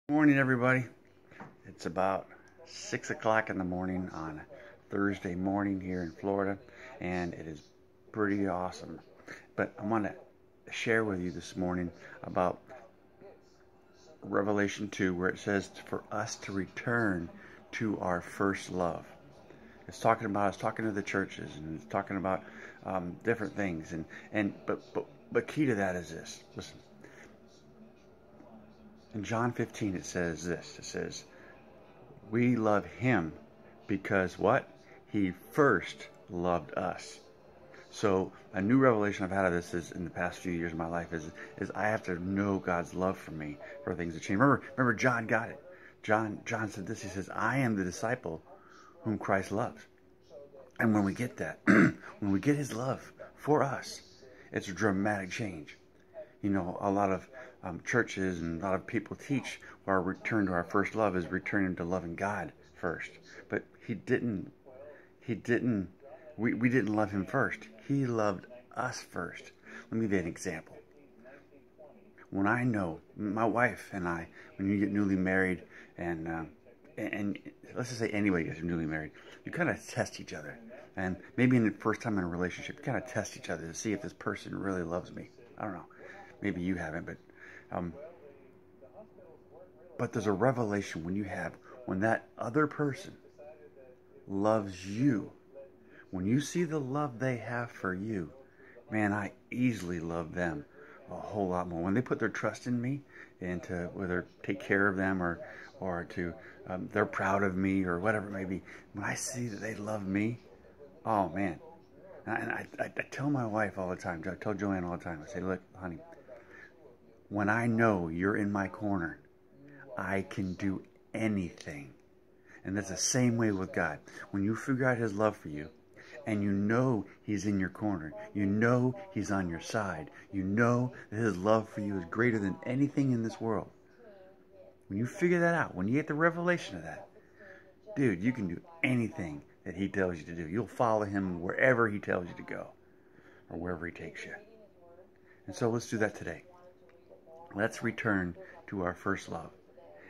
Morning, everybody. It's about 6 o'clock in the morning on Thursday morning here in Florida, and it is pretty awesome. But I want to share with you this morning about Revelation 2, where it says for us to return to our first love. It's talking to the churches, and it's talking about different things, but key to that is this. Listen, in John 15 it says this. It says, we love him because what? He first loved us. So a new revelation I've had of this is in the past few years of my life is I have to know God's love for me for things to change. Remember John got it. John said this. He says, I am the disciple whom Christ loves. And when we get that, when we get his love for us, it's a dramatic change. You know, a lot of churches and a lot of people teach our return to our first love is returning to loving God first. But we didn't love him first. He loved us first. Let me give you an example. When I know, my wife and I, when you get newly married, and let's just say anybody gets newly married, you kind of test each other. And maybe in the first time in a relationship, you kind of test each other to see if this person really loves me. I don't know. Maybe you haven't, but there's a revelation when that other person loves you. When you see the love they have for you, man, I easily love them a whole lot more. When they put their trust in me and to whether take care of them or to they're proud of me or whatever it may be. When I see that they love me, oh man. And I tell my wife all the time. I tell Joanne all the time. I say, look, honey, when I know you're in my corner, I can do anything. And that's the same way with God. When you figure out his love for you, and you know he's in your corner, you know he's on your side, you know that his love for you is greater than anything in this world. When you figure that out, when you get the revelation of that, dude, you can do anything that he tells you to do. You'll follow him wherever he tells you to go, or wherever he takes you. And so let's do that today. Let's return to our first love.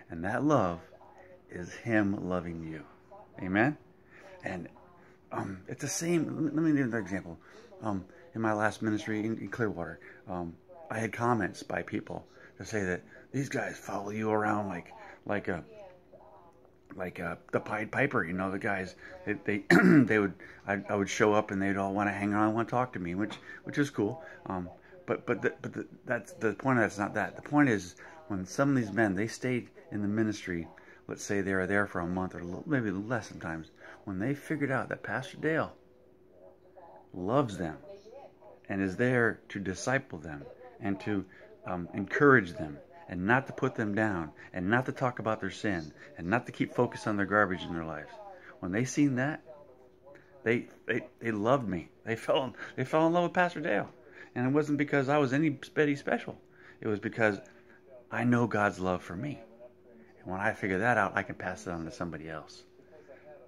And that love is him loving you. Amen? And it's the same. Let me give you another example. In my last ministry in Clearwater, I had comments by people to say that these guys follow you around like the Pied Piper. You know, the guys, I would show up and they'd all want to hang on, want to talk to me, which is cool. That's the point. That's not that. The point is when some of these men, they stayed in the ministry. Let's say they were there for a month or maybe less sometimes. When they figured out that Pastor Dale loves them and is there to disciple them and to encourage them and not to put them down and not to talk about their sin and not to keep focused on their garbage in their lives. When they seen that, they loved me. They fell in love with Pastor Dale. And it wasn't because I was any special. It was because I know God's love for me. And when I figure that out, I can pass it on to somebody else.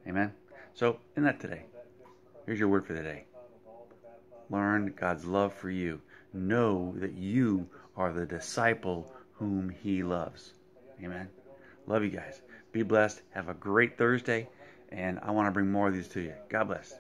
Amen? So, in that today, here's your word for the day. Learn God's love for you. Know that you are the disciple whom he loves. Amen? Love you guys. Be blessed. Have a great Thursday. And I want to bring more of these to you. God bless.